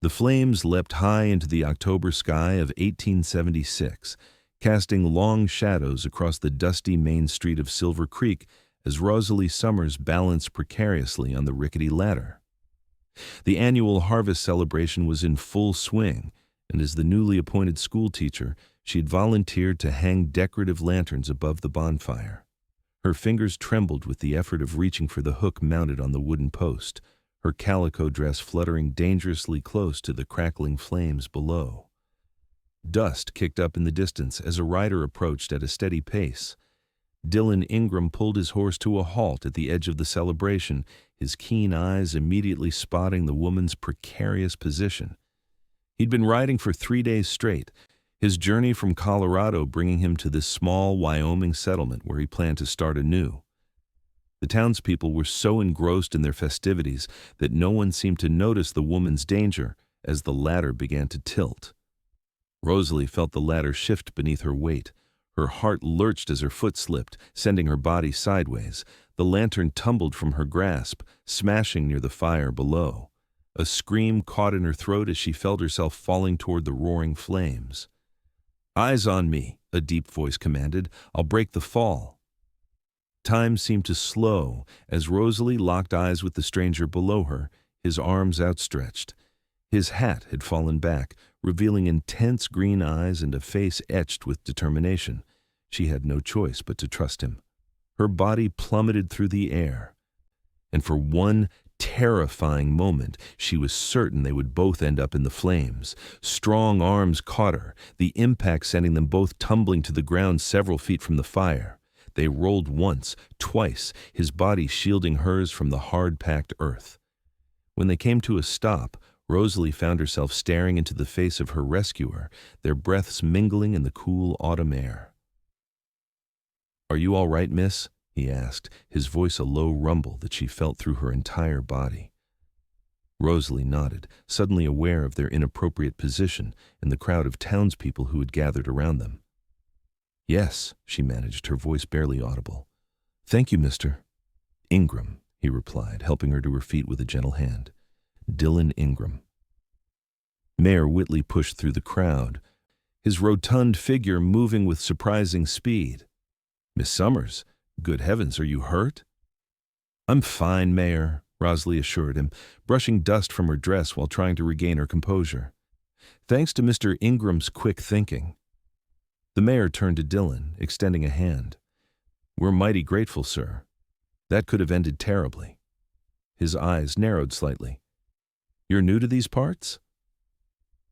The flames leapt high into the October sky of 1876, casting long shadows across the dusty main street of Silver Creek as Rosalie Summers balanced precariously on the rickety ladder. The annual harvest celebration was in full swing, and as the newly appointed schoolteacher, she had volunteered to hang decorative lanterns above the bonfire. Her fingers trembled with the effort of reaching for the hook mounted on the wooden post, her calico dress fluttering dangerously close to the crackling flames below. Dust kicked up in the distance as a rider approached at a steady pace. Dillon Ingram pulled his horse to a halt at the edge of the celebration, his keen eyes immediately spotting the woman's precarious position. He'd been riding for 3 days straight, his journey from Colorado bringing him to this small Wyoming settlement where he planned to start anew. The townspeople were so engrossed in their festivities that no one seemed to notice the woman's danger as the ladder began to tilt. Rosalie felt the ladder shift beneath her weight. Her heart lurched as her foot slipped, sending her body sideways. The lantern tumbled from her grasp, smashing near the fire below. A scream caught in her throat as she felt herself falling toward the roaring flames. "Eyes on me," a deep voice commanded. "I'll break the fall." Time seemed to slow as Rosalie locked eyes with the stranger below her, his arms outstretched. His hat had fallen back, revealing intense green eyes and a face etched with determination. She had no choice but to trust him. Her body plummeted through the air, and for one terrifying moment she was certain they would both end up in the flames. Strong arms caught her, the impact sending them both tumbling to the ground several feet from the fire. They rolled once, twice, his body shielding hers from the hard-packed earth. When they came to a stop, Rosalie found herself staring into the face of her rescuer, their breaths mingling in the cool autumn air. "Are you all right, miss?" he asked, his voice a low rumble that she felt through her entire body. Rosalie nodded, suddenly aware of their inappropriate position and the crowd of townspeople who had gathered around them. "Yes," she managed, her voice barely audible. "Thank you, Mr. Ingram," he replied, helping her to her feet with a gentle hand. "Dillon Ingram." Mayor Whitley pushed through the crowd, his rotund figure moving with surprising speed. "Miss Summers, good heavens, are you hurt?" "I'm fine, Mayor," Rosalie assured him, brushing dust from her dress while trying to regain her composure. "Thanks to Mr. Ingram's quick thinking." The mayor turned to Dillon, extending a hand. "We're mighty grateful, sir. That could have ended terribly." His eyes narrowed slightly. "You're new to these parts?"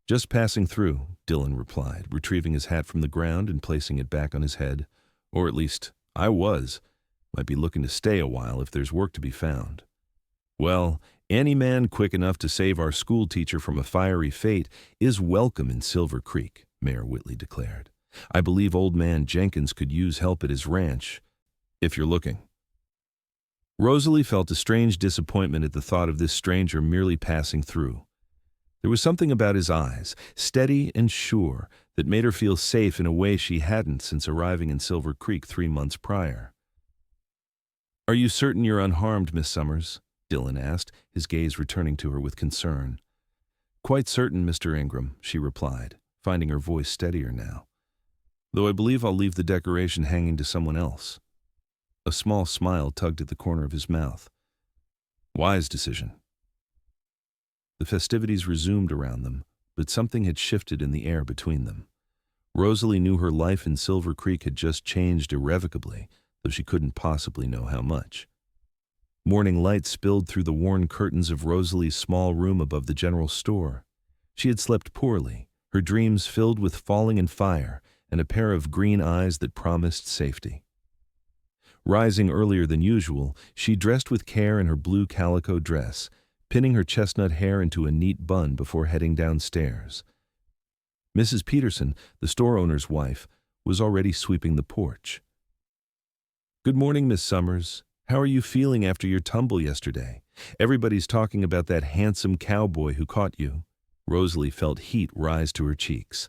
"Just passing through," Dillon replied, retrieving his hat from the ground and placing it back on his head. "Or at least, I was. Might be looking to stay a while if there's work to be found." "Well, any man quick enough to save our schoolteacher from a fiery fate is welcome in Silver Creek," Mayor Whitley declared. "I believe old man Jenkins could use help at his ranch, if you're looking." Rosalie felt a strange disappointment at the thought of this stranger merely passing through. There was something about his eyes, steady and sure, that made her feel safe in a way she hadn't since arriving in Silver Creek 3 months prior. "Are you certain you're unharmed, Miss Summers?" Dillon asked, his gaze returning to her with concern. "Quite certain, Mr. Ingram," she replied, finding her voice steadier now. "Though I believe I'll leave the decoration hanging to someone else." A small smile tugged at the corner of his mouth. "Wise decision." The festivities resumed around them, but something had shifted in the air between them. Rosalie knew her life in Silver Creek had just changed irrevocably, though she couldn't possibly know how much. Morning light spilled through the worn curtains of Rosalie's small room above the general store. She had slept poorly, her dreams filled with falling and fire, and a pair of green eyes that promised safety. Rising earlier than usual, she dressed with care in her blue calico dress, pinning her chestnut hair into a neat bun before heading downstairs. Mrs. Peterson, the store owner's wife, was already sweeping the porch. "Good morning, Miss Summers. How are you feeling after your tumble yesterday? Everybody's talking about that handsome cowboy who caught you." Rosalie felt heat rise to her cheeks.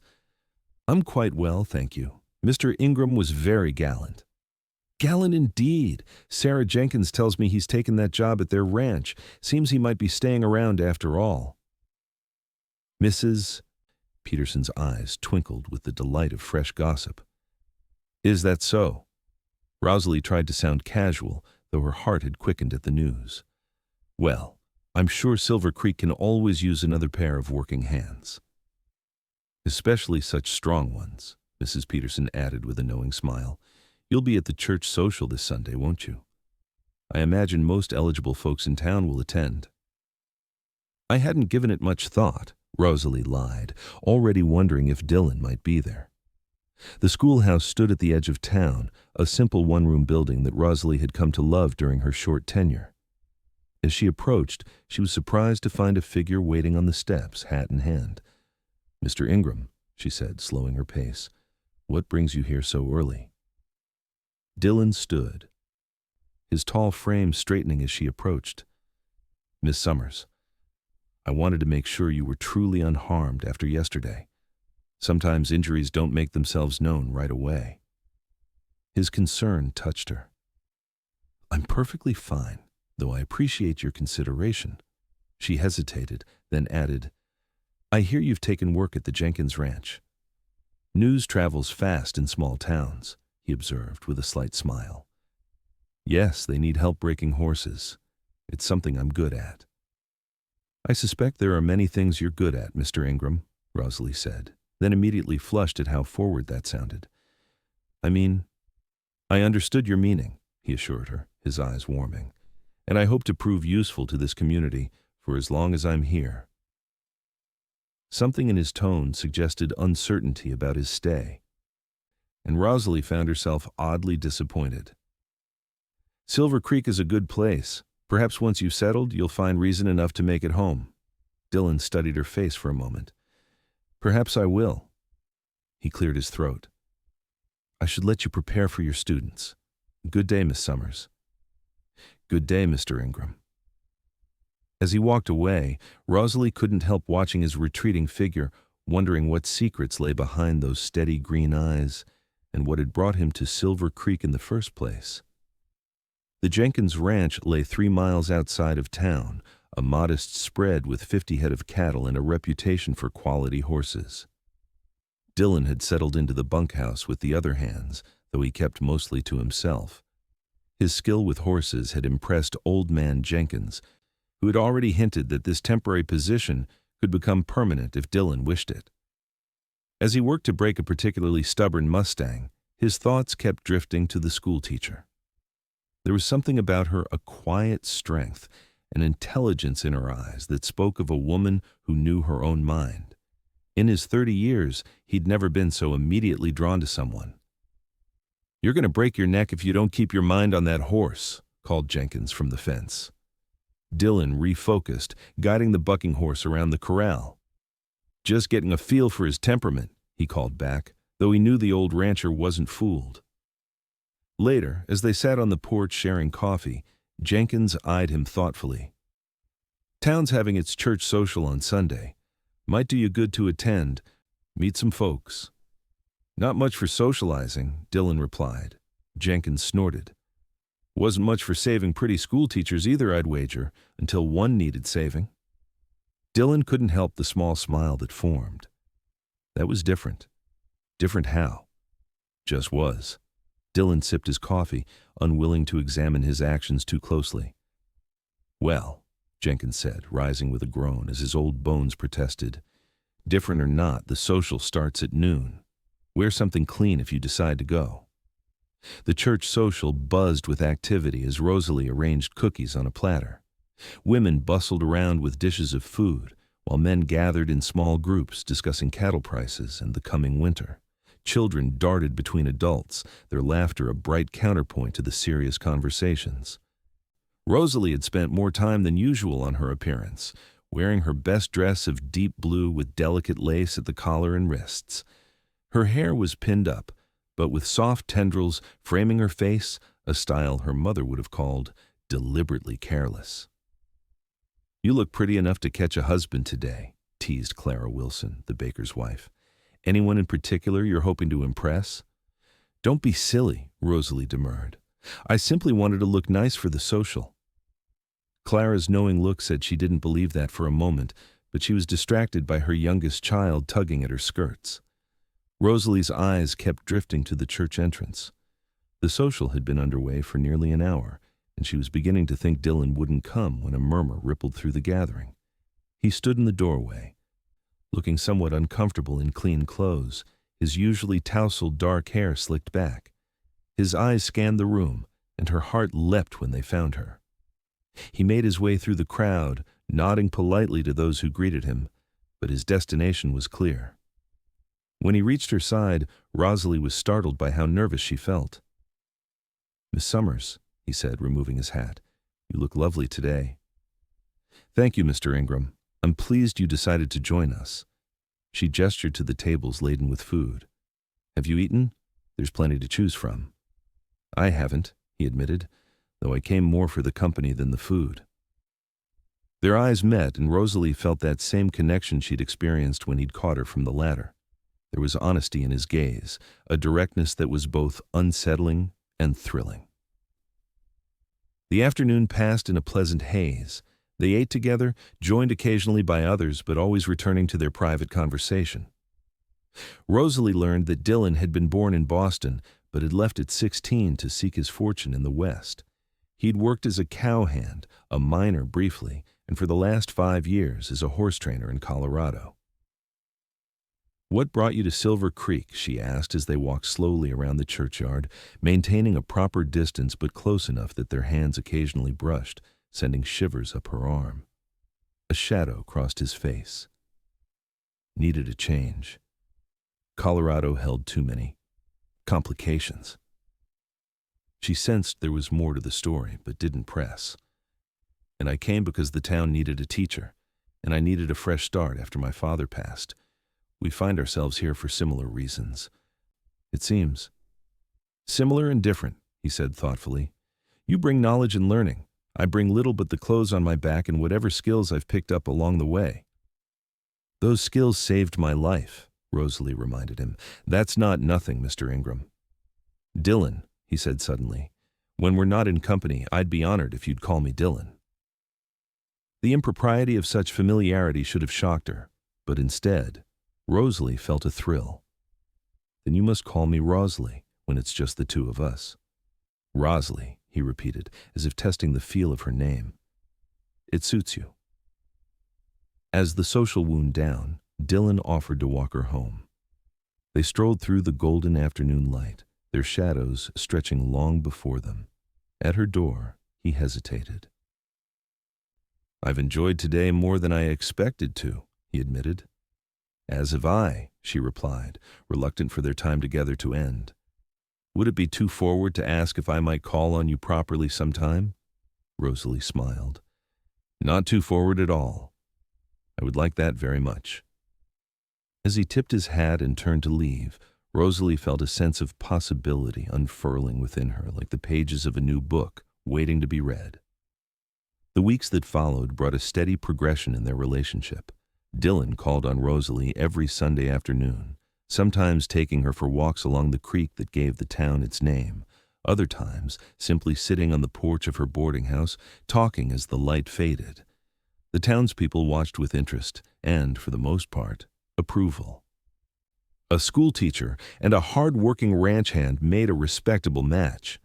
"I'm quite well, thank you. Mr. Ingram was very gallant." "Gallant indeed. Sarah Jenkins tells me he's taken that job at their ranch. Seems he might be staying around after all." Mrs. Peterson's eyes twinkled with the delight of fresh gossip. Is that so? Rosalie tried to sound casual, though her heart had quickened at the news. Well, I'm sure Silver Creek can always use another pair of working hands. Especially such strong ones, Mrs. Peterson added with a knowing smile. You'll be at the church social this Sunday, won't you? I imagine most eligible folks in town will attend. I hadn't given it much thought, Rosalie lied, already wondering if Dillon might be there. The schoolhouse stood at the edge of town, a simple one-room building that Rosalie had come to love during her short tenure. As she approached, she was surprised to find a figure waiting on the steps, hat in hand. Mr. Ingram, she said, slowing her pace, what brings you here so early? Dillon stood, his tall frame straightening as she approached. Miss Summers, I wanted to make sure you were truly unharmed after yesterday. Sometimes injuries don't make themselves known right away. His concern touched her. I'm perfectly fine, though I appreciate your consideration. She hesitated, then added, I hear you've taken work at the Jenkins Ranch. News travels fast in small towns, he observed with a slight smile. Yes, they need help breaking horses. It's something I'm good at. I suspect there are many things you're good at, Mr. Ingram, Rosalie said, then immediately flushed at how forward that sounded. I mean, I understood your meaning, he assured her, his eyes warming, and I hope to prove useful to this community for as long as I'm here. Something in his tone suggested uncertainty about his stay, and Rosalie found herself oddly disappointed. Silver Creek is a good place. Perhaps once you've settled, you'll find reason enough to make it home. Dillon studied her face for a moment. Perhaps I will. He cleared his throat. I should let you prepare for your students. Good day, Miss Summers. Good day, Mr. Ingram. As he walked away, Rosalie couldn't help watching his retreating figure, wondering what secrets lay behind those steady green eyes and what had brought him to Silver Creek in the first place. The Jenkins Ranch lay 3 miles outside of town, a modest spread with 50 head of cattle and a reputation for quality horses. Dillon had settled into the bunkhouse with the other hands, though he kept mostly to himself. His skill with horses had impressed Old Man Jenkins, who had already hinted that this temporary position could become permanent if Dillon wished it. As he worked to break a particularly stubborn Mustang, his thoughts kept drifting to the schoolteacher. There was something about her, a quiet strength, an intelligence in her eyes that spoke of a woman who knew her own mind. In his 30 years, he'd never been so immediately drawn to someone. You're going to break your neck if you don't keep your mind on that horse, called Jenkins from the fence. Dillon refocused, guiding the bucking horse around the corral. Just getting a feel for his temperament, he called back, though he knew the old rancher wasn't fooled. Later, as they sat on the porch sharing coffee, Jenkins eyed him thoughtfully. Town's having its church social on Sunday. Might do you good to attend, meet some folks. Not much for socializing, Dillon replied. Jenkins snorted. Wasn't much for saving pretty schoolteachers either, I'd wager, until one needed saving. Dillon couldn't help the small smile that formed. That was different. Different how? Just was. Dillon sipped his coffee, unwilling to examine his actions too closely. Well, Jenkins said, rising with a groan as his old bones protested, different or not, the social starts at noon. Wear something clean if you decide to go. The church social buzzed with activity as Rosalie arranged cookies on a platter. Women bustled around with dishes of food, while men gathered in small groups discussing cattle prices and the coming winter. Children darted between adults, their laughter a bright counterpoint to the serious conversations. Rosalie had spent more time than usual on her appearance, wearing her best dress of deep blue with delicate lace at the collar and wrists. Her hair was pinned up, but with soft tendrils framing her face, a style her mother would have called deliberately careless. You look pretty enough to catch a husband today, teased Clara Wilson, the baker's wife. Anyone in particular you're hoping to impress? Don't be silly, Rosalie demurred. I simply wanted to look nice for the social. Clara's knowing look said she didn't believe that for a moment, but she was distracted by her youngest child tugging at her skirts. Rosalie's eyes kept drifting to the church entrance. The social had been underway for nearly an hour, and she was beginning to think Dillon wouldn't come when a murmur rippled through the gathering. He stood in the doorway, looking somewhat uncomfortable in clean clothes, his usually tousled dark hair slicked back. His eyes scanned the room, and her heart leapt when they found her. He made his way through the crowd, nodding politely to those who greeted him, but his destination was clear. When he reached her side, Rosalie was startled by how nervous she felt. "Miss Summers," he said, removing his hat, "you look lovely today." "Thank you, Mr. Ingram. I'm pleased you decided to join us." She gestured to the tables laden with food. "Have you eaten? There's plenty to choose from." "I haven't," he admitted, "though I came more for the company than the food." Their eyes met, and Rosalie felt that same connection she'd experienced when he'd caught her from the ladder. There was honesty in his gaze, a directness that was both unsettling and thrilling. The afternoon passed in a pleasant haze. They ate together, joined occasionally by others, but always returning to their private conversation. Rosalie learned that Dillon had been born in Boston, but had left at 16 to seek his fortune in the West. He'd worked as a cowhand, a miner briefly, and for the last 5 years as a horse trainer in Colorado. "What brought you to Silver Creek?" she asked as they walked slowly around the churchyard, maintaining a proper distance but close enough that their hands occasionally brushed, sending shivers up her arm. A shadow crossed his face. Needed a change. Colorado held too many complications. She sensed there was more to the story, but didn't press. "And I came because the town needed a teacher, and I needed a fresh start after my father passed. We find ourselves here for similar reasons. It seems." "Similar and different," he said thoughtfully. "You bring knowledge and learning. I bring little but the clothes on my back and whatever skills I've picked up along the way." "Those skills saved my life," Rosalie reminded him. "That's not nothing, Mr. Ingram." "Dillon," he said suddenly. "When we're not in company, I'd be honored if you'd call me Dillon." The impropriety of such familiarity should have shocked her, but instead, Rosalie felt a thrill. "Then you must call me Rosalie when it's just the two of us." "Rosalie," he repeated, as if testing the feel of her name. "It suits you." As the social wound down, Dillon offered to walk her home. They strolled through the golden afternoon light, their shadows stretching long before them. At her door, he hesitated. "I've enjoyed today more than I expected to," he admitted. "As have I," she replied, reluctant for their time together to end. "Would it be too forward to ask if I might call on you properly sometime?" Rosalie smiled. "Not too forward at all. I would like that very much." As he tipped his hat and turned to leave, Rosalie felt a sense of possibility unfurling within her like the pages of a new book waiting to be read. The weeks that followed brought a steady progression in their relationship. Dillon called on Rosalie every Sunday afternoon, sometimes taking her for walks along the creek that gave the town its name, other times simply sitting on the porch of her boarding house, talking as the light faded. The townspeople watched with interest and, for the most part, approval. A schoolteacher and a hard-working ranch hand made a respectable match.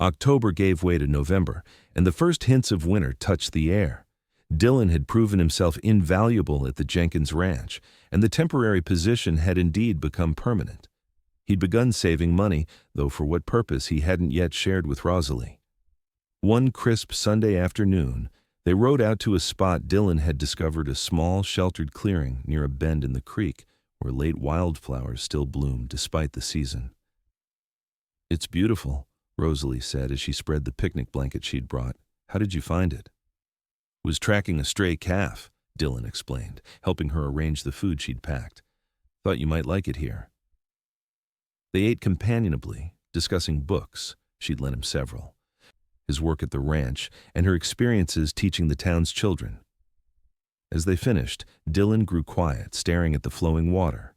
October gave way to November, and the first hints of winter touched the air. Dillon had proven himself invaluable at the Jenkins Ranch, and the temporary position had indeed become permanent. He'd begun saving money, though for what purpose he hadn't yet shared with Rosalie. One crisp Sunday afternoon, they rode out to a spot Dillon had discovered, a small, sheltered clearing near a bend in the creek where late wildflowers still bloomed despite the season. "It's beautiful," Rosalie said as she spread the picnic blanket she'd brought. "How did you find it?" "Was tracking a stray calf," Dillon explained, helping her arrange the food she'd packed. "Thought you might like it here." They ate companionably, discussing books. She'd lent him several. His work at the ranch, and her experiences teaching the town's children. As they finished, Dillon grew quiet, staring at the flowing water.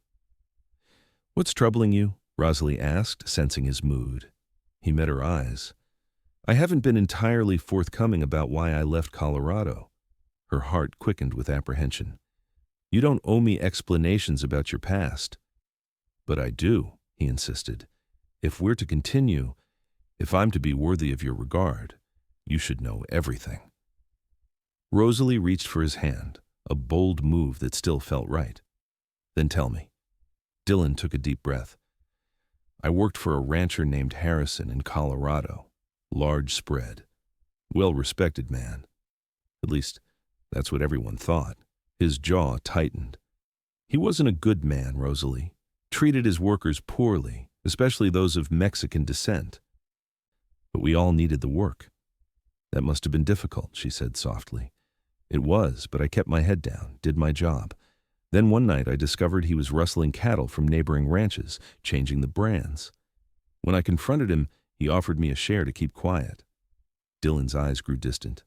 "What's troubling you?" Rosalie asked, sensing his mood. He met her eyes. "I haven't been entirely forthcoming about why I left Colorado." Her heart quickened with apprehension. You don't owe me explanations about your past. But I do, he insisted. If we're to continue, if I'm to be worthy of your regard, you should know everything. Rosalie reached for his hand, a bold move that still felt right. Then tell me. Dillon took a deep breath. I worked for a rancher named Harrison in Colorado. Large spread. Well-respected man. At least, that's what everyone thought. His jaw tightened. He wasn't a good man, Rosalie. Treated his workers poorly, especially those of Mexican descent. But we all needed the work. That must have been difficult, she said softly. It was, but I kept my head down, did my job. Then one night I discovered he was rustling cattle from neighboring ranches, changing the brands. When I confronted him, he offered me a share to keep quiet. Dillon's eyes grew distant.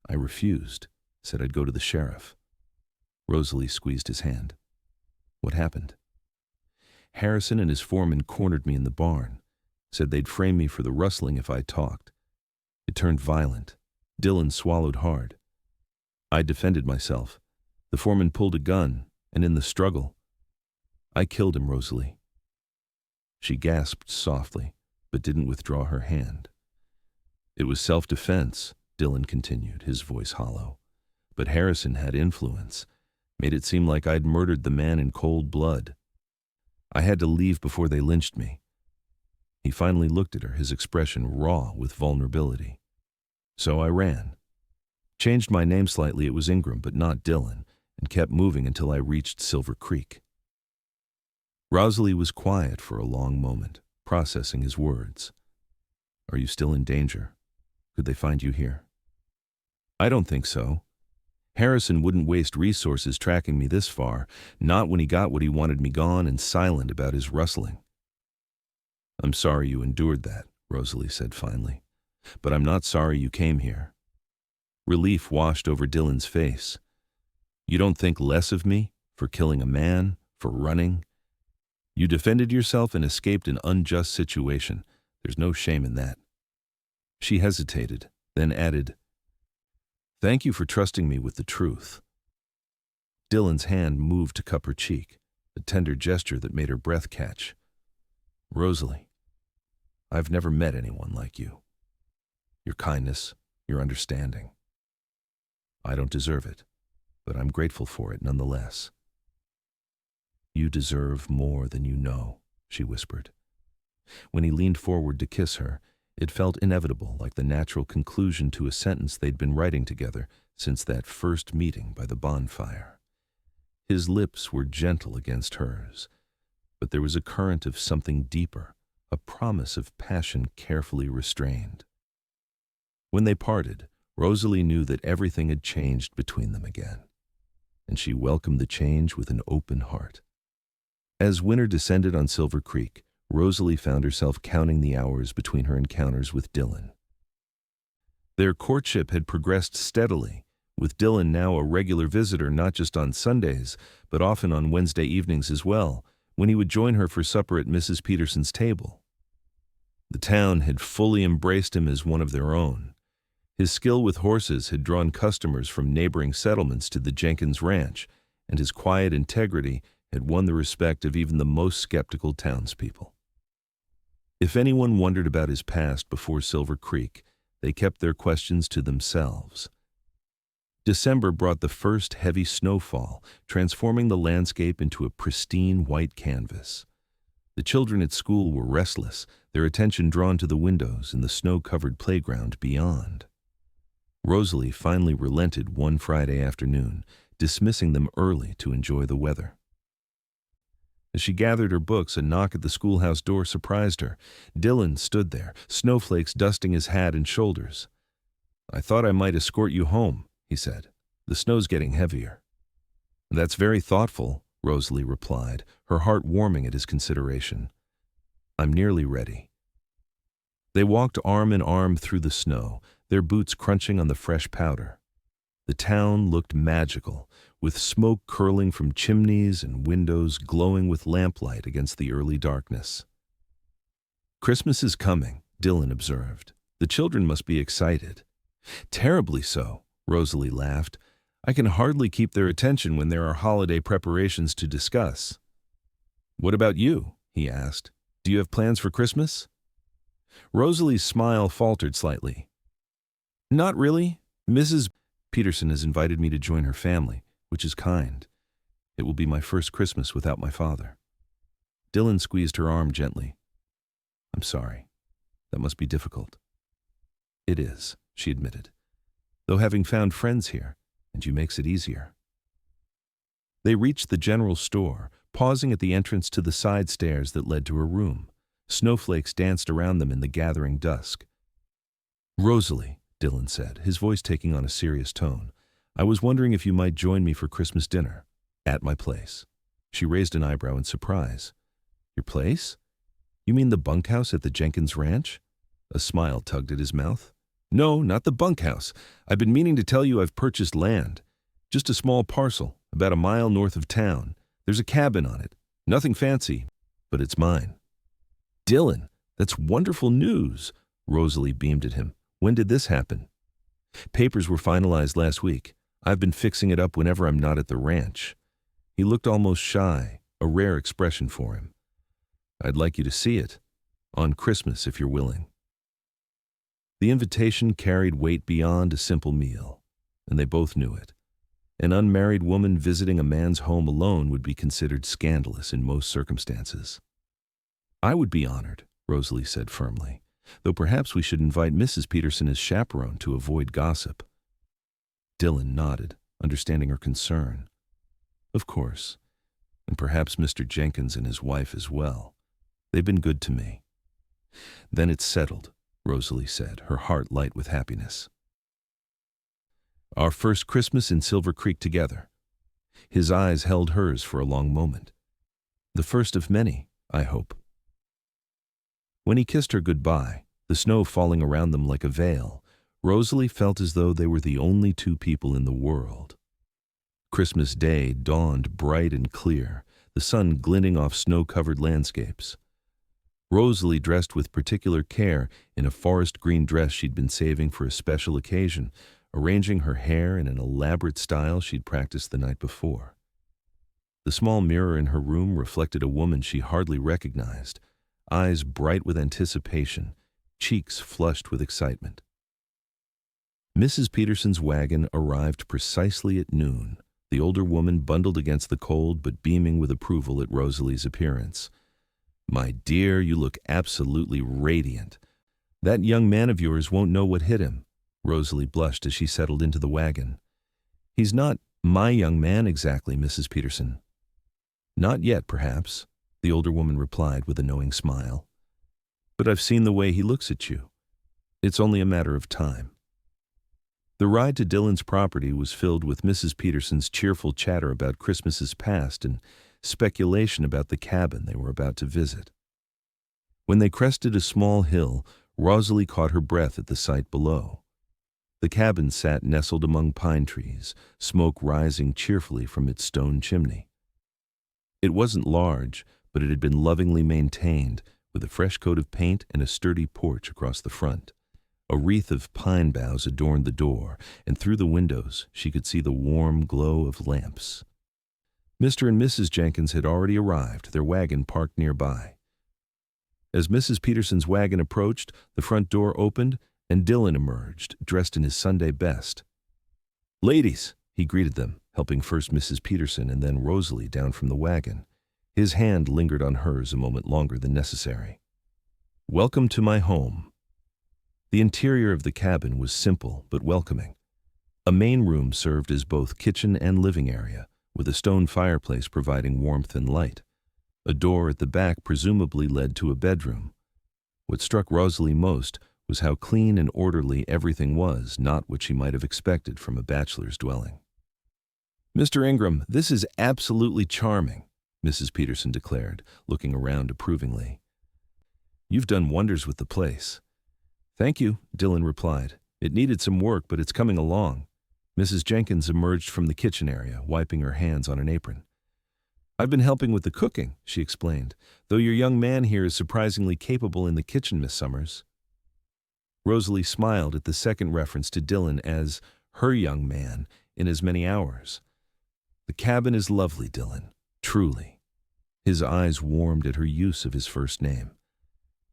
I refused, said I'd go to the sheriff. Rosalie squeezed his hand. What happened? Harrison and his foreman cornered me in the barn, said they'd frame me for the rustling if I talked. It turned violent. Dillon swallowed hard. I defended myself. The foreman pulled a gun, and in the struggle, I killed him, Rosalie. She gasped softly, but didn't withdraw her hand. It was self-defense, Dillon continued, his voice hollow. But Harrison had influence, made it seem like I'd murdered the man in cold blood. I had to leave before they lynched me. He finally looked at her, his expression raw with vulnerability. So I ran. Changed my name slightly, it was Ingram, but not Dillon, and kept moving until I reached Silver Creek. Rosalie was quiet for a long moment, processing his words. Are you still in danger? Could they find you here? I don't think so. Harrison wouldn't waste resources tracking me this far, not when he got what he wanted me gone and silent about his rustling. I'm sorry you endured that, Rosalie said finally, but I'm not sorry you came here. Relief washed over Dillon's face. You don't think less of me for killing a man, for running? You defended yourself and escaped an unjust situation. There's no shame in that. She hesitated, then added, Thank you for trusting me with the truth. Dillon's hand moved to cup her cheek, a tender gesture that made her breath catch. Rosalie, I've never met anyone like you. Your kindness, your understanding. I don't deserve it, but I'm grateful for it nonetheless. You deserve more than you know, she whispered. When he leaned forward to kiss her, it felt inevitable, like the natural conclusion to a sentence they'd been writing together since that first meeting by the bonfire. His lips were gentle against hers, but there was a current of something deeper, a promise of passion carefully restrained. When they parted, Rosalie knew that everything had changed between them again, and she welcomed the change with an open heart. As winter descended on Silver Creek, Rosalie found herself counting the hours between her encounters with Dillon. Their courtship had progressed steadily, with Dillon now a regular visitor not just on Sundays, but often on Wednesday evenings as well, when he would join her for supper at Mrs. Peterson's table. The town had fully embraced him as one of their own. His skill with horses had drawn customers from neighboring settlements to the Jenkins Ranch, and his quiet integrity had won the respect of even the most skeptical townspeople. If anyone wondered about his past before Silver Creek, they kept their questions to themselves. December brought the first heavy snowfall, transforming the landscape into a pristine white canvas. The children at school were restless, their attention drawn to the windows and the snow-covered playground beyond. Rosalie finally relented one Friday afternoon, dismissing them early to enjoy the weather. As she gathered her books, a knock at the schoolhouse door surprised her. Dillon stood there, snowflakes dusting his hat and shoulders. I thought I might escort you home, he said. The snow's getting heavier. That's very thoughtful, Rosalie replied, her heart warming at his consideration. I'm nearly ready. They walked arm in arm through the snow, their boots crunching on the fresh powder. The town looked magical, with smoke curling from chimneys and windows glowing with lamplight against the early darkness. Christmas is coming, Dillon observed. The children must be excited. Terribly so, Rosalie laughed. I can hardly keep their attention when there are holiday preparations to discuss. "What about you?" he asked. "Do you have plans for Christmas?" Rosalie's smile faltered slightly. "Not really. Mrs. Peterson has invited me to join her family, which is kind. It will be my first Christmas without my father." Dillon squeezed her arm gently. "I'm sorry. That must be difficult." "It is," she admitted, "though having found friends here, and you makes it easier." They reached the general store, pausing at the entrance to the side stairs that led to her room. Snowflakes danced around them in the gathering dusk. "Rosalie," Dillon said, his voice taking on a serious tone, "I was wondering if you might join me for Christmas dinner, at my place." She raised an eyebrow in surprise. "Your place? You mean the bunkhouse at the Jenkins Ranch?" A smile tugged at his mouth. "No, not the bunkhouse. I've been meaning to tell you I've purchased land. Just a small parcel, about a mile north of town. There's a cabin on it. Nothing fancy, but it's mine." "Dillon, that's wonderful news," Rosalie beamed at him. "When did this happen?" "Papers were finalized last week. I've been fixing it up whenever I'm not at the ranch." He looked almost shy, a rare expression for him. "I'd like you to see it. On Christmas, if you're willing." The invitation carried weight beyond a simple meal, and they both knew it. An unmarried woman visiting a man's home alone would be considered scandalous in most circumstances. "I would be honored," Rosalie said firmly, "though perhaps we should invite Mrs. Peterson as chaperone to avoid gossip." Dillon nodded, understanding her concern. "Of course, and perhaps Mr. Jenkins and his wife as well. They've been good to me." "Then it's settled," Rosalie said, her heart light with happiness. "Our first Christmas in Silver Creek together." His eyes held hers for a long moment. "The first of many, I hope." When he kissed her goodbye, the snow falling around them like a veil, Rosalie felt as though they were the only two people in the world. Christmas Day dawned bright and clear, the sun glinting off snow-covered landscapes. Rosalie, dressed with particular care in a forest green dress she'd been saving for a special occasion, arranging her hair in an elaborate style she'd practiced the night before. The small mirror in her room reflected a woman she hardly recognized, eyes bright with anticipation, cheeks flushed with excitement. Mrs. Peterson's wagon arrived precisely at noon, the older woman bundled against the cold but beaming with approval at Rosalie's appearance. "My dear, you look absolutely radiant. That young man of yours won't know what hit him." Rosalie blushed as she settled into the wagon. "He's not my young man exactly, Mrs. Peterson." "Not yet, perhaps," the older woman replied with a knowing smile. "But I've seen the way he looks at you. It's only a matter of time." The ride to Dillon's property was filled with Mrs. Peterson's cheerful chatter about Christmases past and speculation about the cabin they were about to visit. When they crested a small hill, Rosalie caught her breath at the sight below. The cabin sat nestled among pine trees, smoke rising cheerfully from its stone chimney. It wasn't large, but it had been lovingly maintained, with a fresh coat of paint and a sturdy porch across the front. A wreath of pine boughs adorned the door, and through the windows she could see the warm glow of lamps. Mr. and Mrs. Jenkins had already arrived, their wagon parked nearby. As Mrs. Peterson's wagon approached, the front door opened, and Dillon emerged, dressed in his Sunday best. "Ladies," he greeted them, helping first Mrs. Peterson and then Rosalie down from the wagon. His hand lingered on hers a moment longer than necessary. "Welcome to my home." The interior of the cabin was simple but welcoming. A main room served as both kitchen and living area, with a stone fireplace providing warmth and light. A door at the back presumably led to a bedroom. What struck Rosalie most was how clean and orderly everything was, not what she might have expected from a bachelor's dwelling. "Mr. Ingram, this is absolutely charming," Mrs. Peterson declared, looking around approvingly. "You've done wonders with the place." "Thank you," Dillon replied. "It needed some work, but it's coming along." Mrs. Jenkins emerged from the kitchen area, wiping her hands on an apron. "I've been helping with the cooking," she explained, "though your young man here is surprisingly capable in the kitchen, Miss Summers." Rosalie smiled at the second reference to Dillon as her young man in as many hours. The cabin is lovely, Dillon, truly. His eyes warmed at her use of his first name.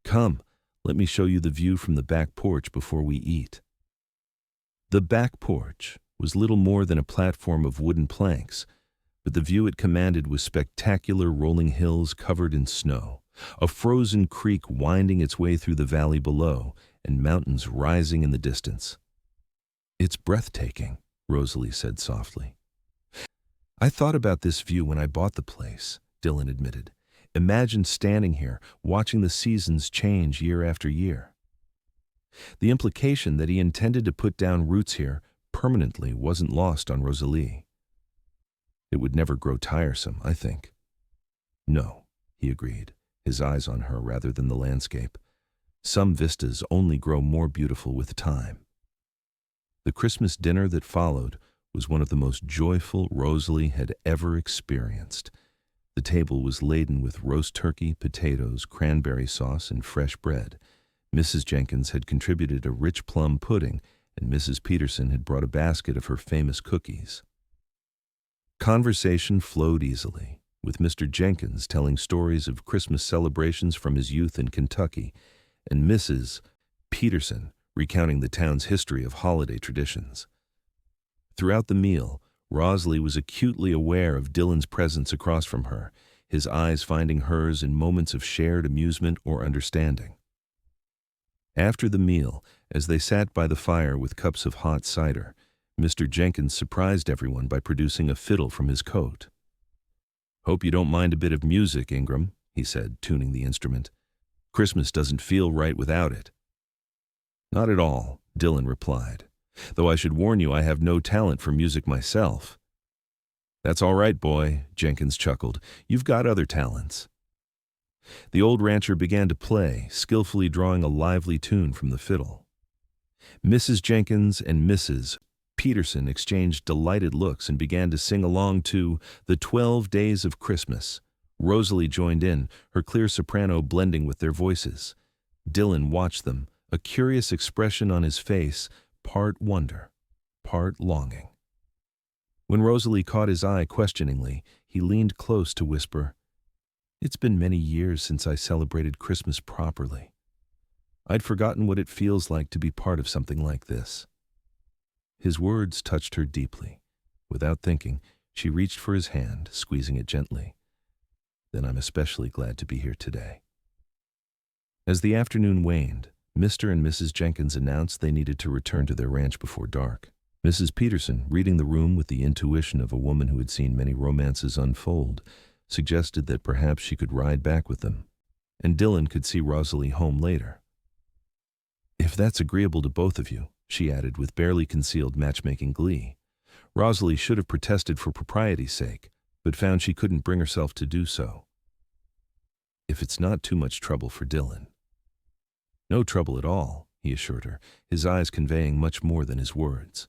Come, let me show you the view from the back porch before we eat. The back porch was little more than a platform of wooden planks, but the view it commanded was spectacular rolling hills covered in snow, a frozen creek winding its way through the valley below, and mountains rising in the distance. It's breathtaking, Rosalie said softly. I thought about this view when I bought the place, Dillon admitted. Imagine standing here, watching the seasons change year after year. The implication that he intended to put down roots here permanently wasn't lost on Rosalie. It would never grow tiresome, I think. No, he agreed, his eyes on her rather than the landscape. Some vistas only grow more beautiful with time. The Christmas dinner that followed was one of the most joyful Rosalie had ever experienced. The table was laden with roast turkey, potatoes, cranberry sauce, and fresh bread. Mrs. Jenkins had contributed a rich plum pudding, and Mrs. Peterson had brought a basket of her famous cookies. Conversation flowed easily, with Mr. Jenkins telling stories of Christmas celebrations from his youth in Kentucky, and Mrs. Peterson recounting the town's history of holiday traditions. Throughout the meal, Rosalie was acutely aware of Dillon's presence across from her, his eyes finding hers in moments of shared amusement or understanding. After the meal, as they sat by the fire with cups of hot cider, Mr. Jenkins surprised everyone by producing a fiddle from his coat. "Hope you don't mind a bit of music, Ingram," he said, tuning the instrument. "Christmas doesn't feel right without it." "Not at all," Dillon replied, "though I should warn you I have no talent for music myself." "That's all right, boy," Jenkins chuckled. "You've got other talents." The old rancher began to play, skillfully drawing a lively tune from the fiddle. Mrs. Jenkins and Mrs. Peterson exchanged delighted looks and began to sing along to "The 12 Days of Christmas." Rosalie joined in, her clear soprano blending with their voices. Dillon watched them, a curious expression on his face, part wonder, part longing. When Rosalie caught his eye questioningly, he leaned close to whisper, "It's been many years since I celebrated Christmas properly. I'd forgotten what it feels like to be part of something like this." His words touched her deeply. Without thinking, she reached for his hand, squeezing it gently. "Then I'm especially glad to be here today." As the afternoon waned, Mr. and Mrs. Jenkins announced they needed to return to their ranch before dark. Mrs. Peterson, reading the room with the intuition of a woman who had seen many romances unfold, suggested that perhaps she could ride back with them, and Dillon could see Rosalie home later. "If that's agreeable to both of you," she added with barely concealed matchmaking glee. Rosalie should have protested for propriety's sake, but found she couldn't bring herself to do so. "If it's not too much trouble for Dillon." "No trouble at all," he assured her, his eyes conveying much more than his words.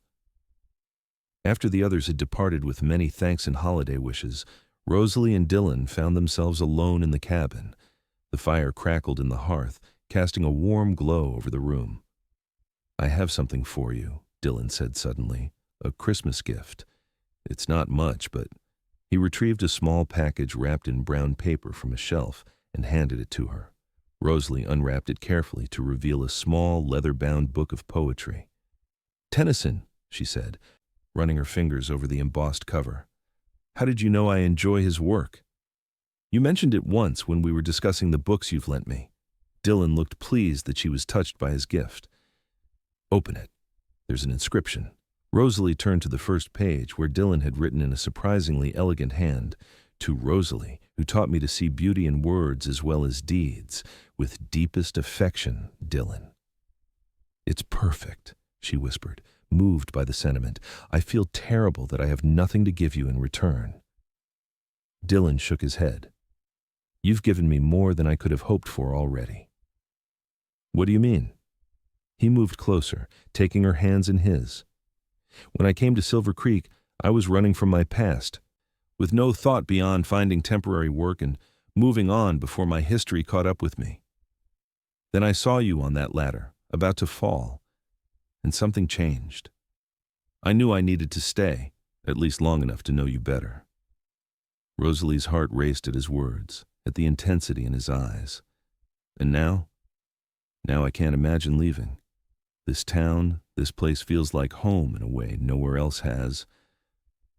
After the others had departed with many thanks and holiday wishes, Rosalie and Dillon found themselves alone in the cabin. The fire crackled in the hearth, casting a warm glow over the room. "I have something for you," Dillon said suddenly, "a Christmas gift. It's not much, but—" He retrieved a small package wrapped in brown paper from a shelf and handed it to her. Rosalie unwrapped it carefully to reveal a small, leather-bound book of poetry. "Tennyson," she said, running her fingers over the embossed cover. "How did you know I enjoy his work?" "You mentioned it once when we were discussing the books you've lent me." Dillon looked pleased that she was touched by his gift. "Open it. There's an inscription." Rosalie turned to the first page where Dillon had written in a surprisingly elegant hand, "To Rosalie, who taught me to see beauty in words as well as deeds. With deepest affection, Dillon." "It's perfect," she whispered, moved by the sentiment. "I feel terrible that I have nothing to give you in return." Dillon shook his head. "You've given me more than I could have hoped for already." "What do you mean?" He moved closer, taking her hands in his. "When I came to Silver Creek, I was running from my past, with no thought beyond finding temporary work and moving on before my history caught up with me. Then I saw you on that ladder, about to fall, and something changed. I knew I needed to stay, at least long enough to know you better." Rosalie's heart raced at his words, at the intensity in his eyes. "And now? Now I can't imagine leaving. This town, this place feels like home in a way nowhere else has.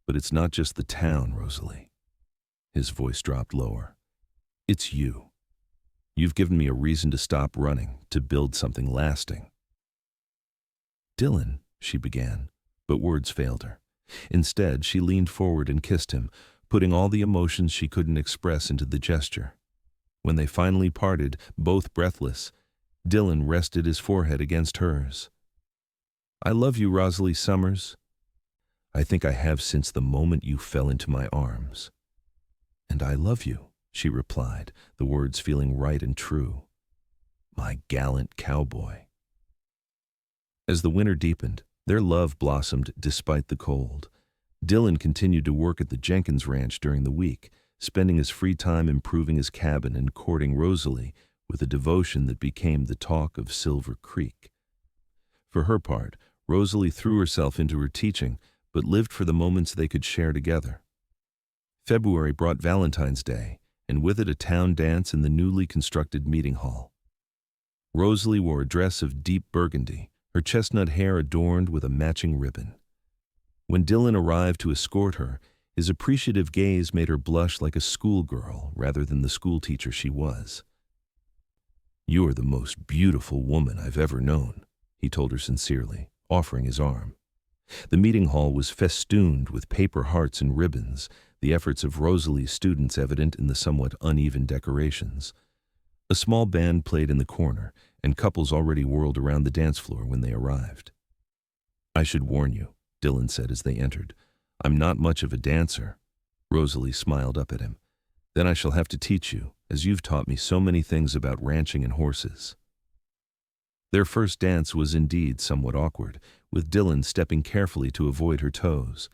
But it's not just the town, Rosalie." His voice dropped lower. "It's you. You've given me a reason to stop running, to build something lasting." "Dillon," she began, but words failed her. Instead, she leaned forward and kissed him, putting all the emotions she couldn't express into the gesture. When they finally parted, both breathless, Dillon rested his forehead against hers. "I love you, Rosalie Summers. I think I have since the moment you fell into my arms." "And I love you," she replied, the words feeling right and true. "My gallant cowboy." As the winter deepened, their love blossomed despite the cold. Dillon continued to work at the Jenkins Ranch during the week, spending his free time improving his cabin and courting Rosalie with a devotion that became the talk of Silver Creek. For her part, Rosalie threw herself into her teaching, but lived for the moments they could share together. February brought Valentine's Day, and with it a town dance in the newly constructed meeting hall. Rosalie wore a dress of deep burgundy, her chestnut hair adorned with a matching ribbon. When Dillon arrived to escort her, his appreciative gaze made her blush like a schoolgirl rather than the schoolteacher she was. "You are the most beautiful woman I've ever known," he told her sincerely, offering his arm. The meeting hall was festooned with paper hearts and ribbons, the efforts of Rosalie's students evident in the somewhat uneven decorations. A small band played in the corner, and couples already whirled around the dance floor when they arrived. "I should warn you," Dillon said as they entered. "I'm not much of a dancer." Rosalie smiled up at him. "Then I shall have to teach you, as you've taught me so many things about ranching and horses." Their first dance was indeed somewhat awkward, with Dillon stepping carefully to avoid her toes.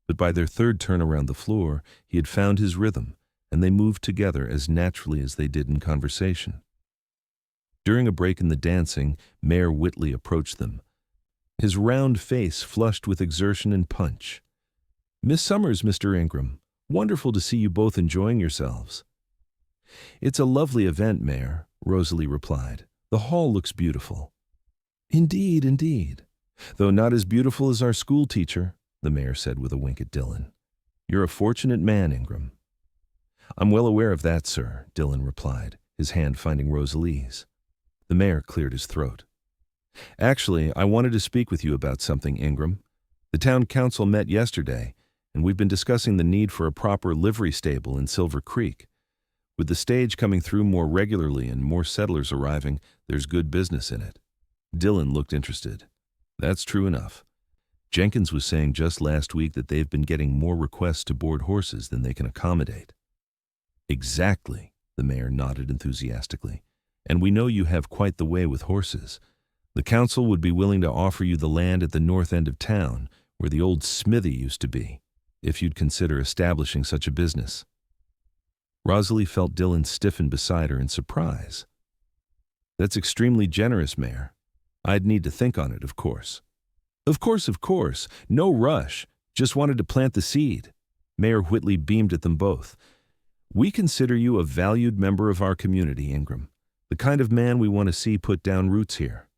But by their third turn around the floor, he had found his rhythm, and they moved together as naturally as they did in conversation. During a break in the dancing, Mayor Whitley approached them, his round face flushed with exertion and punch. "Miss Summers, Mr. Ingram, wonderful to see you both enjoying yourselves." "It's a lovely event, Mayor," Rosalie replied. "The hall looks beautiful." "Indeed, indeed. Though not as beautiful as our school teacher," the mayor said with a wink at Dillon. "You're a fortunate man, Ingram." "I'm well aware of that, sir," Dillon replied, his hand finding Rosalie's. The mayor cleared his throat. "Actually, I wanted to speak with you about something, Ingram. The town council met yesterday, and we've been discussing the need for a proper livery stable in Silver Creek. With the stage coming through more regularly and more settlers arriving, there's good business in it." Dillon looked interested. "That's true enough. Jenkins was saying just last week that they've been getting more requests to board horses than they can accommodate." "Exactly," the mayor nodded enthusiastically. "And we know you have quite the way with horses. The council would be willing to offer you the land at the north end of town, where the old smithy used to be, if you'd consider establishing such a business." Rosalie felt Dillon stiffen beside her in surprise. "That's extremely generous, Mayor. I'd need to think on it, of course." Of course. No rush. Just wanted to plant the seed." Mayor Whitley beamed at them both. "We consider you a valued member of our community, Ingram, the kind of man we want to see put down roots here."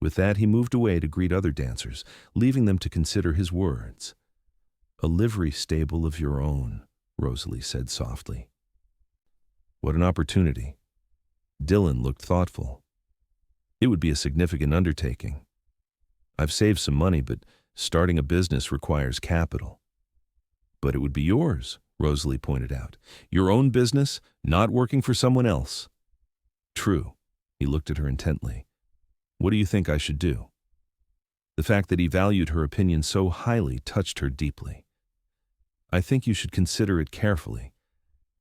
With that, he moved away to greet other dancers, leaving them to consider his words. "A livery stable of your own," Rosalie said softly. "What an opportunity." Dillon looked thoughtful. "It would be a significant undertaking. I've saved some money, but starting a business requires capital." "But it would be yours," Rosalie pointed out. "Your own business, not working for someone else." "True." He looked at her intently. "What do you think I should do?" The fact that he valued her opinion so highly touched her deeply. "I think you should consider it carefully,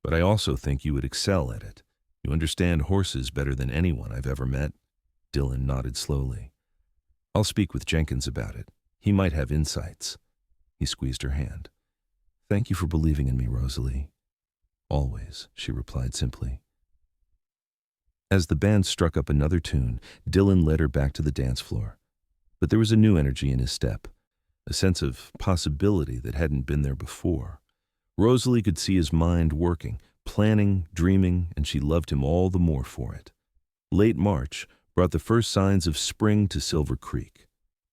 but I also think you would excel at it. You understand horses better than anyone I've ever met." Dillon nodded slowly. "I'll speak with Jenkins about it. He might have insights." He squeezed her hand. "Thank you for believing in me, Rosalie." "Always," she replied simply. As the band struck up another tune, Dillon led her back to the dance floor. But there was a new energy in his step. a sense of possibility that hadn't been there before. Rosalie could see his mind working, planning, dreaming, and she loved him all the more for it. Late March brought the first signs of spring to Silver Creek.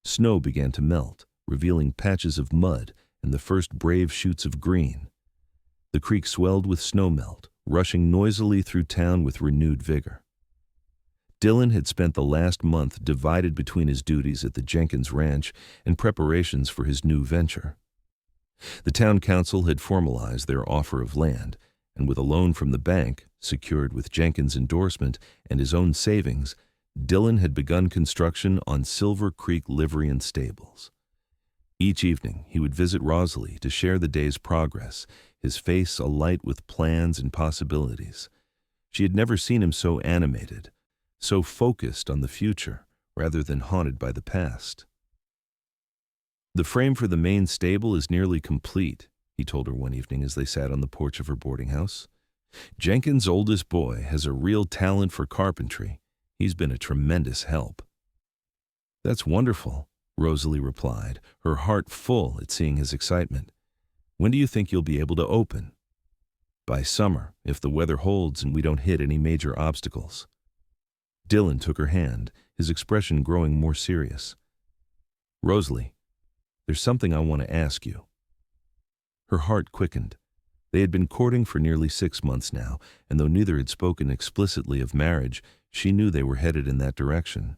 Snow began to melt, revealing patches of mud and the first brave shoots of green. The creek swelled with snowmelt, rushing noisily through town with renewed vigor. Dillon had spent the last month divided between his duties at the Jenkins Ranch and preparations for his new venture. The town council had formalized their offer of land, and with a loan from the bank, secured with Jenkins' endorsement and his own savings, Dillon had begun construction on Silver Creek Livery and Stables. Each evening, he would visit Rosalie to share the day's progress, his face alight with plans and possibilities. She had never seen him so animated, so focused on the future rather than haunted by the past. "The frame for the main stable is nearly complete," he told her one evening as they sat on the porch of her boarding house. "Jenkins' oldest boy has a real talent for carpentry. He's been a tremendous help." "That's wonderful," Rosalie replied, her heart full at seeing his excitement. "When do you think you'll be able to open?" "By summer, if the weather holds and we don't hit any major obstacles." Dillon took her hand, his expression growing more serious. "Rosalie, there's something I want to ask you." Her heart quickened. They had been courting for nearly 6 months now, and though neither had spoken explicitly of marriage, she knew they were headed in that direction.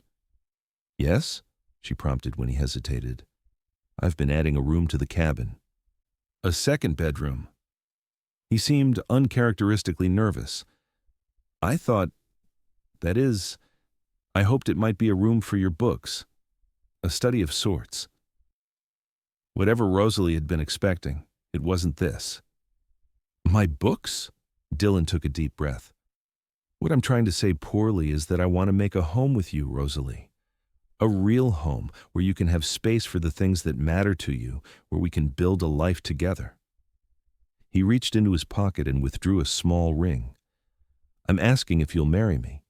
"Yes?" she prompted when he hesitated. "I've been adding a room to the cabin." "A second bedroom." He seemed uncharacteristically nervous. "I hoped it might be a room for your books. A study of sorts." Whatever Rosalie had been expecting, it wasn't this. "My books?" Dillon took a deep breath. "What I'm trying to say poorly is that I want to make a home with you, Rosalie. A real home where you can have space for the things that matter to you, where we can build a life together." He reached into his pocket and withdrew a small ring. "I'm asking if you'll marry me."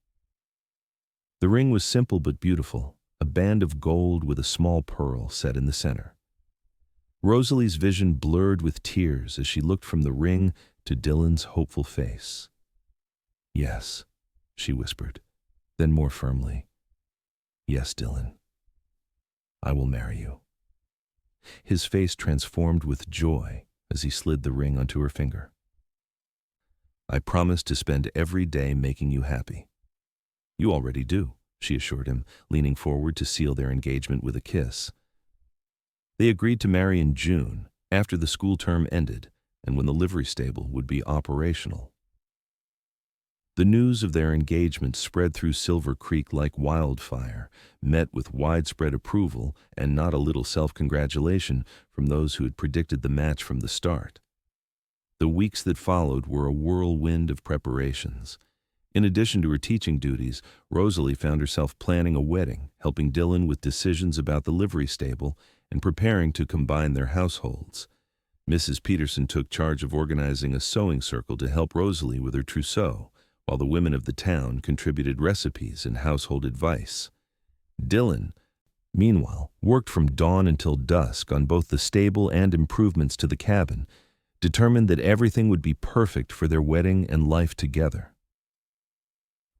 The ring was simple but beautiful, a band of gold with a small pearl set in the center. Rosalie's vision blurred with tears as she looked from the ring to Dillon's hopeful face. "Yes," she whispered, then more firmly, "Yes, Dillon, I will marry you." His face transformed with joy as he slid the ring onto her finger. "I promise to spend every day making you happy." "You already do," she assured him, leaning forward to seal their engagement with a kiss. They agreed to marry in June, after the school term ended, and when the livery stable would be operational. The news of their engagement spread through Silver Creek like wildfire, met with widespread approval and not a little self-congratulation from those who had predicted the match from the start. The weeks that followed were a whirlwind of preparations. In addition to her teaching duties, Rosalie found herself planning a wedding, helping Dillon with decisions about the livery stable, and preparing to combine their households. Mrs. Peterson took charge of organizing a sewing circle to help Rosalie with her trousseau, while the women of the town contributed recipes and household advice. Dillon, meanwhile, worked from dawn until dusk on both the stable and improvements to the cabin, determined that everything would be perfect for their wedding and life together.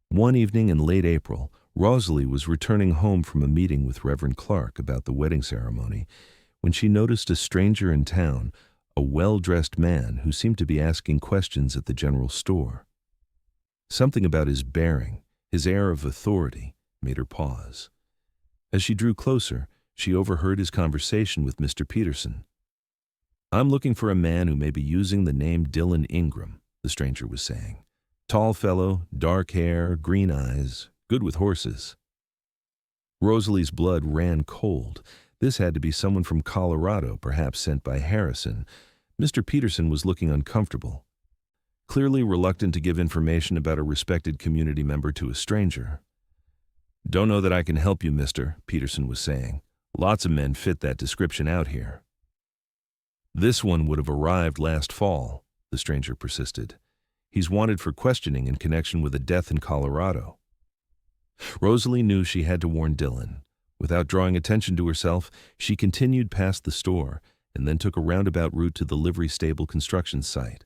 One evening in late April, Rosalie was returning home from a meeting with Reverend Clark about the wedding ceremony when she noticed a stranger in town, a well-dressed man who seemed to be asking questions at the general store. Something about his bearing, his air of authority, made her pause. As she drew closer, she overheard his conversation with Mr. Peterson. "I'm looking for a man who may be using the name Dillon Ingram," the stranger was saying. "Tall fellow, dark hair, green eyes, good with horses." Rosalie's blood ran cold. This had to be someone from Colorado, perhaps sent by Harrison. Mr. Peterson was looking uncomfortable, clearly reluctant to give information about a respected community member to a stranger. "Don't know that I can help you, mister," Peterson was saying. "Lots of men fit that description out here." "This one would have arrived last fall," the stranger persisted. "He's wanted for questioning in connection with a death in Colorado." Rosalie knew she had to warn Dillon. Without drawing attention to herself, she continued past the store and then took a roundabout route to the livery stable construction site.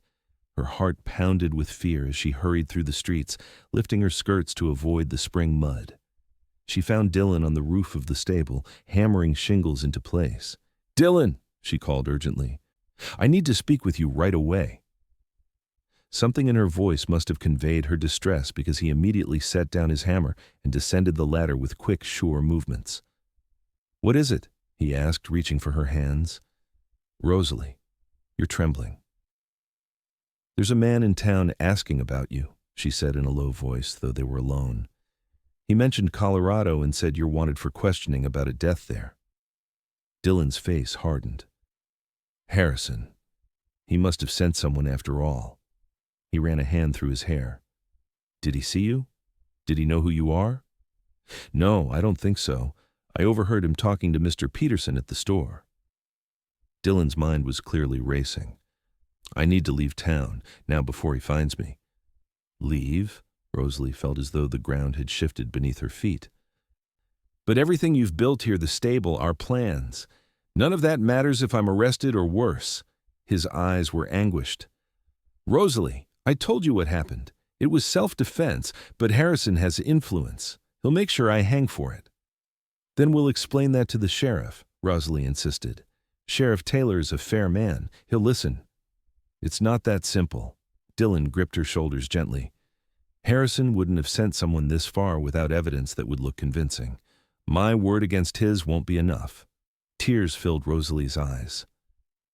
Her heart pounded with fear as she hurried through the streets, lifting her skirts to avoid the spring mud. She found Dillon on the roof of the stable, hammering shingles into place. "Dillon!" she called urgently. "I need to speak with you right away." Something in her voice must have conveyed her distress, because he immediately set down his hammer and descended the ladder with quick, sure movements. "What is it?" he asked, reaching for her hands. "Rosalie, you're trembling." "There's a man in town asking about you," she said in a low voice, though they were alone. "He mentioned Colorado and said you're wanted for questioning about a death there." Dillon's face hardened. Harrison. He must have sent someone after all. He ran a hand through his hair. "Did he see you? Did he know who you are?" "No, I don't think so. I overheard him talking to Mr. Peterson at the store." Dillon's mind was clearly racing. "I need to leave town, now before he finds me." "Leave?" Rosalie felt as though the ground had shifted beneath her feet. "But everything you've built here, the stable, our plans, none of that matters if I'm arrested or worse." His eyes were anguished. "Rosalie, I told you what happened. It was self-defense, but Harrison has influence. He'll make sure I hang for it." "Then we'll explain that to the sheriff," Rosalie insisted. "Sheriff Taylor is a fair man. He'll listen." "It's not that simple." Dillon gripped her shoulders gently. "Harrison wouldn't have sent someone this far without evidence that would look convincing. My word against his won't be enough." Tears filled Rosalie's eyes.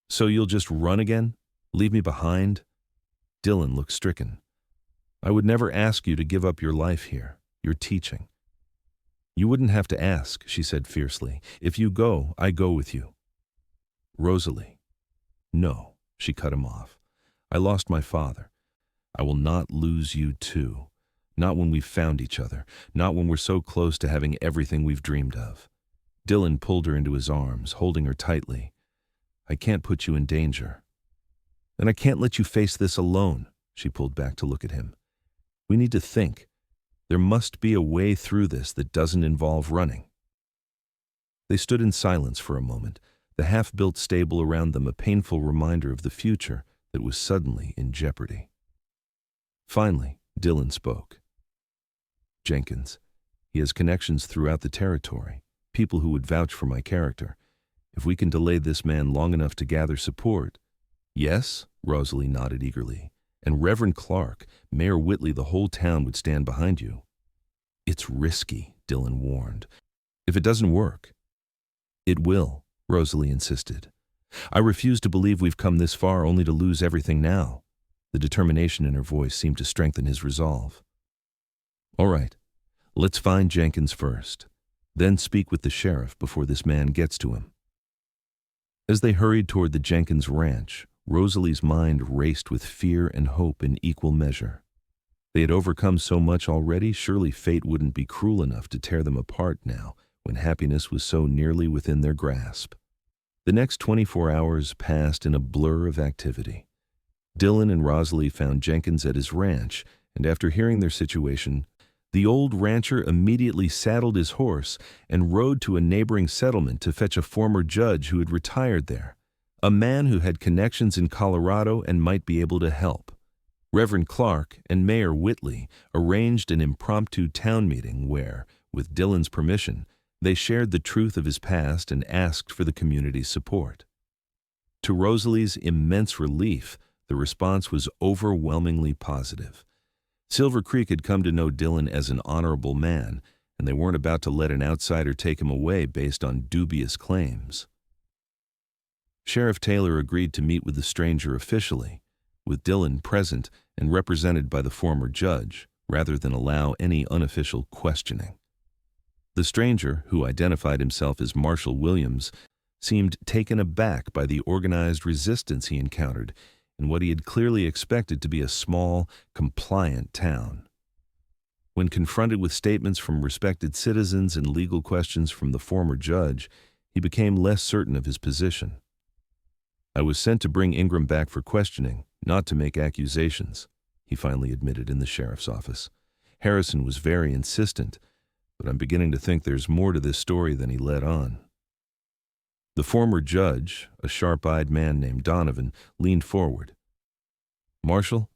"So you'll just run again? Leave me behind?" Dillon looked stricken. "I would never ask you to give up your life here. You're teaching." "You wouldn't have to ask," she said fiercely. "If you go, I go with you." "Rosalie." "No," she cut him off. "I lost my father. I will not lose you too. Not when we've found each other. Not when we're so close to having everything we've dreamed of." Dillon pulled her into his arms, holding her tightly. "I can't put you in danger. And I can't let you face this alone." She pulled back to look at him. "We need to think. There must be a way through this that doesn't involve running." They stood in silence for a moment, the half-built stable around them a painful reminder of the future that was suddenly in jeopardy. Finally, Dillon spoke. "Jenkins. He has connections throughout the territory, people who would vouch for my character. If we can delay this man long enough to gather support—" "Yes," Rosalie nodded eagerly. "And Reverend Clark, Mayor Whitley, the whole town would stand behind you." "It's risky," Dillon warned. "If it doesn't work." "It will," Rosalie insisted. "I refuse to believe we've come this far only to lose everything now." The determination in her voice seemed to strengthen his resolve. "All right, let's find Jenkins first, then speak with the sheriff before this man gets to him." As they hurried toward the Jenkins ranch, Rosalie's mind raced with fear and hope in equal measure. They had overcome so much already, surely fate wouldn't be cruel enough to tear them apart now, when happiness was so nearly within their grasp. The next 24 hours passed in a blur of activity. Dillon and Rosalie found Jenkins at his ranch, and after hearing their situation, the old rancher immediately saddled his horse and rode to a neighboring settlement to fetch a former judge who had retired there, a man who had connections in Colorado and might be able to help. Reverend Clark and Mayor Whitley arranged an impromptu town meeting where, with Dillon's permission, they shared the truth of his past and asked for the community's support. To Rosalie's immense relief, the response was overwhelmingly positive. Silver Creek had come to know Dillon as an honorable man, and they weren't about to let an outsider take him away based on dubious claims. Sheriff Taylor agreed to meet with the stranger officially, with Dillon present and represented by the former judge, rather than allow any unofficial questioning. The stranger, who identified himself as Marshall Williams, seemed taken aback by the organized resistance he encountered in what he had clearly expected to be a small, compliant town. When confronted with statements from respected citizens and legal questions from the former judge, he became less certain of his position. "I was sent to bring Ingram back for questioning, not to make accusations," he finally admitted in the sheriff's office. "Harrison was very insistent, but I'm beginning to think there's more to this story than he let on. The former judge, a sharp-eyed man named Donovan, leaned forward. Marshal,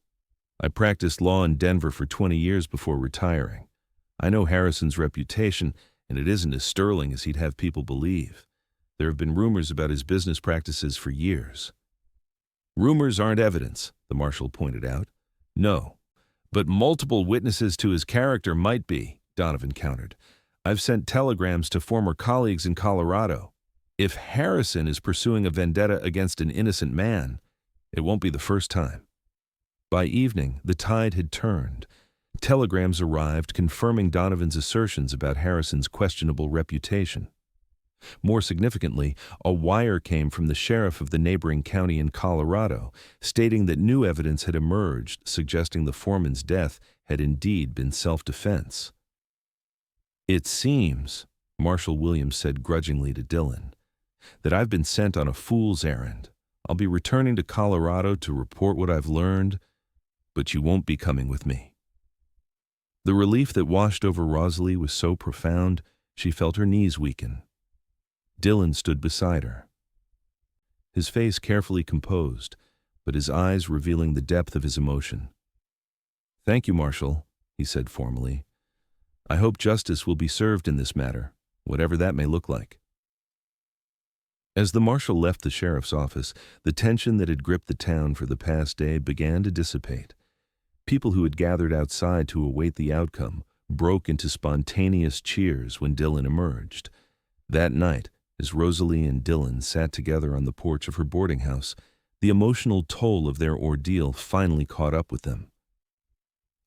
I practiced law in Denver for 20 years before retiring. I know Harrison's reputation, and it isn't as sterling as he'd have people believe. There have been rumors about his business practices for years. Rumors aren't evidence, the marshal pointed out. No, but multiple witnesses to his character might be, Donovan countered. I've sent telegrams to former colleagues in Colorado. If Harrison is pursuing a vendetta against an innocent man, it won't be the first time. By evening, the tide had turned. Telegrams arrived confirming Donovan's assertions about Harrison's questionable reputation. More significantly, a wire came from the sheriff of the neighboring county in Colorado, stating that new evidence had emerged suggesting the foreman's death had indeed been self-defense. It seems, Marshal Williams said grudgingly to Dillon, that I've been sent on a fool's errand. I'll be returning to Colorado to report what I've learned, but you won't be coming with me. The relief that washed over Rosalie was so profound, she felt her knees weaken. Dillon stood beside her, his face carefully composed, but his eyes revealing the depth of his emotion. Thank you, Marshal, he said formally. I hope justice will be served in this matter, whatever that may look like. As the marshal left the sheriff's office, the tension that had gripped the town for the past day began to dissipate. People who had gathered outside to await the outcome broke into spontaneous cheers when Dillon emerged. That night, as Rosalie and Dillon sat together on the porch of her boarding house, the emotional toll of their ordeal finally caught up with them.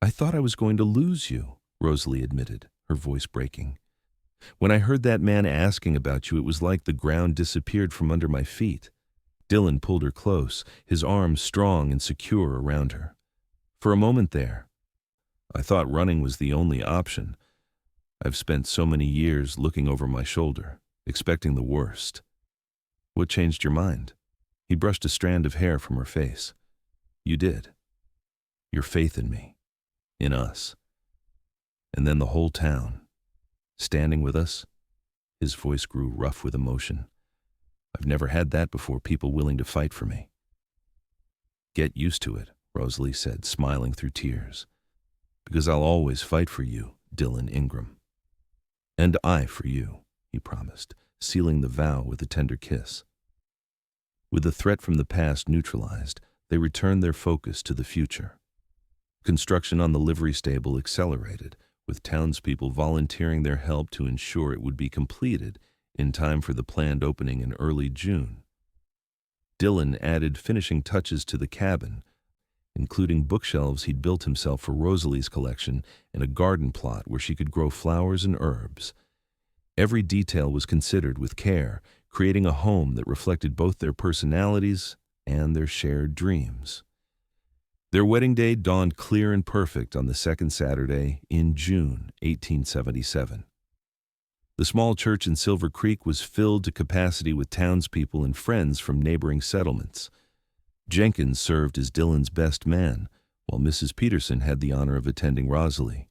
I thought I was going to lose you, Rosalie admitted, her voice breaking. When I heard that man asking about you, it was like the ground disappeared from under my feet. Dillon pulled her close, his arms strong and secure around her. For a moment there, I thought running was the only option. I've spent so many years looking over my shoulder, expecting the worst. What changed your mind? He brushed a strand of hair from her face. You did. Your faith in me, in us. And then the whole town, standing with us. His voice grew rough with emotion. I've never had that before, people willing to fight for me. Get used to it, Rosalie said, smiling through tears. Because I'll always fight for you, Dillon Ingram. And I for you, he promised, sealing the vow with a tender kiss. With the threat from the past neutralized, they returned their focus to the future. Construction on the livery stable accelerated, with townspeople volunteering their help to ensure it would be completed in time for the planned opening in early June. Dillon added finishing touches to the cabin, including bookshelves he'd built himself for Rosalie's collection and a garden plot where she could grow flowers and herbs. Every detail was considered with care, creating a home that reflected both their personalities and their shared dreams. Their wedding day dawned clear and perfect on the second Saturday in June 1877. The small church in Silver Creek was filled to capacity with townspeople and friends from neighboring settlements. Jenkins served as Dillon's best man, while Mrs. Peterson had the honor of attending Rosalie.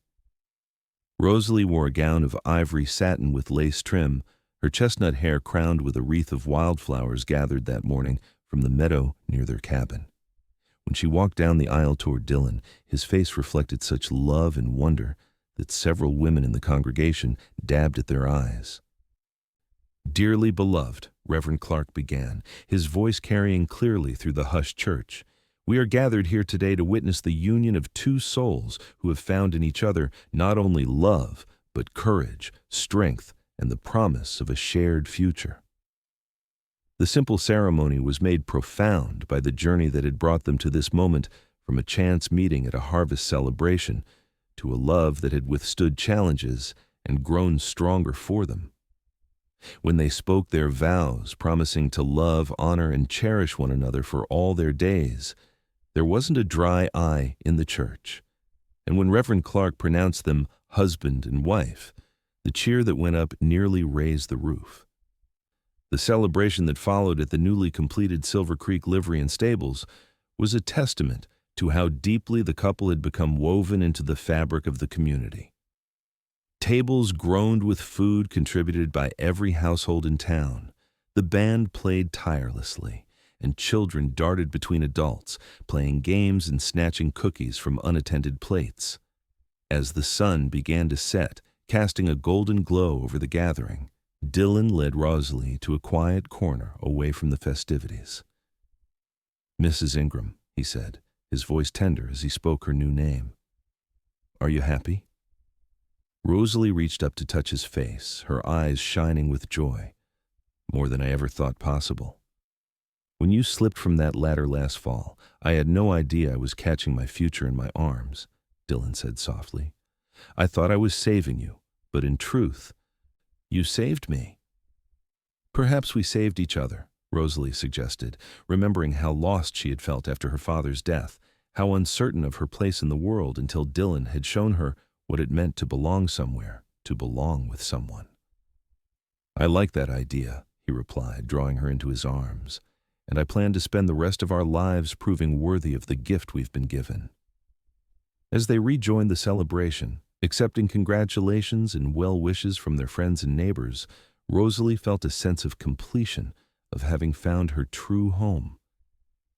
Rosalie wore a gown of ivory satin with lace trim, her chestnut hair crowned with a wreath of wildflowers gathered that morning from the meadow near their cabin. When she walked down the aisle toward Dillon, his face reflected such love and wonder that several women in the congregation dabbed at their eyes. Dearly beloved, Reverend Clark began, his voice carrying clearly through the hushed church. We are gathered here today to witness the union of two souls who have found in each other not only love, but courage, strength, and the promise of a shared future. The simple ceremony was made profound by the journey that had brought them to this moment, from a chance meeting at a harvest celebration to a love that had withstood challenges and grown stronger for them. When they spoke their vows, promising to love, honor, and cherish one another for all their days, there wasn't a dry eye in the church. And when Reverend Clark pronounced them husband and wife, the cheer that went up nearly raised the roof. The celebration that followed at the newly completed Silver Creek Livery and Stables was a testament to how deeply the couple had become woven into the fabric of the community. Tables groaned with food contributed by every household in town. The band played tirelessly, and children darted between adults, playing games and snatching cookies from unattended plates. As the sun began to set, casting a golden glow over the gathering, Dillon led Rosalie to a quiet corner away from the festivities. "Mrs. Ingram," he said, his voice tender as he spoke her new name. "Are you happy?" Rosalie reached up to touch his face, her eyes shining with joy. "More than I ever thought possible. When you slipped from that ladder last fall, I had no idea I was catching my future in my arms," Dillon said softly. "I thought I was saving you, but in truth, you saved me." "Perhaps we saved each other," Rosalie suggested, remembering how lost she had felt after her father's death, how uncertain of her place in the world until Dillon had shown her what it meant to belong somewhere, to belong with someone. "I like that idea," he replied, drawing her into his arms, "and I plan to spend the rest of our lives proving worthy of the gift we've been given." As they rejoined the celebration, accepting congratulations and well wishes from their friends and neighbors, Rosalie felt a sense of completion, of having found her true home.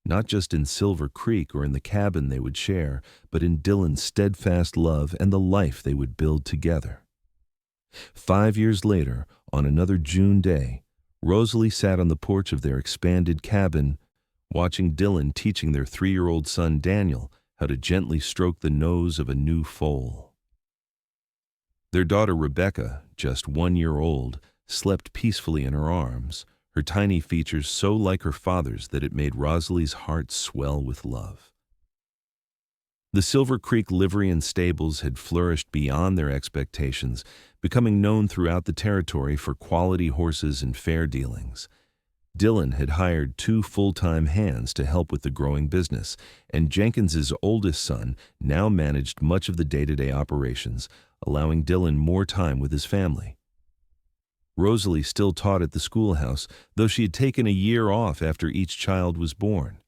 Not just in Silver Creek or in the cabin they would share, but in Dillon's steadfast love and the life they would build together. 5 years later, on another June day, Rosalie sat on the porch of their expanded cabin, watching Dillon teaching their 3-year-old son Daniel how to gently stroke the nose of a new foal. Their daughter Rebecca, just 1 year old, slept peacefully in her arms, her tiny features so like her father's that it made Rosalie's heart swell with love. The Silver Creek livery and stables had flourished beyond their expectations, becoming known throughout the territory for quality horses and fair dealings. Dillon had hired 2 full-time hands to help with the growing business, and Jenkins's oldest son now managed much of the day-to-day operations, allowing Dillon more time with his family. Rosalie still taught at the schoolhouse, though she had taken a year off after each child was born.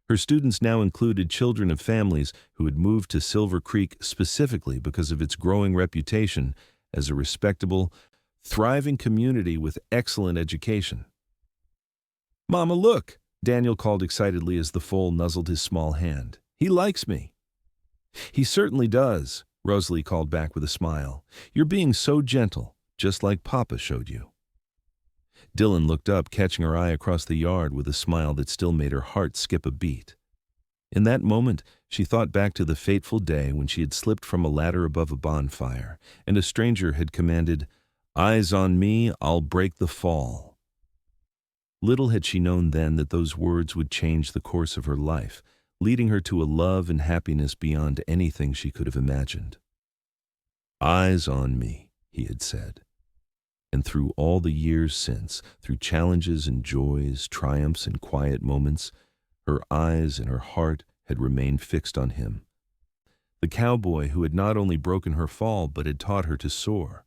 Her students now included children of families who had moved to Silver Creek specifically because of its growing reputation as a respectable, thriving community with excellent education. "Mama, look!" Daniel called excitedly as the foal nuzzled his small hand. "He likes me." "He certainly does," Rosalie called back with a smile. "You're being so gentle, just like Papa showed you." Dillon looked up, catching her eye across the yard with a smile that still made her heart skip a beat. In that moment, she thought back to the fateful day when she had slipped from a ladder above a bonfire, and a stranger had commanded, "Eyes on me, I'll break the fall." Little had she known then that those words would change the course of her life, leading her to a love and happiness beyond anything she could have imagined. "Eyes on me," he had said. And through all the years since, through challenges and joys, triumphs and quiet moments, her eyes and her heart had remained fixed on him. The cowboy who had not only broken her fall but had taught her to soar.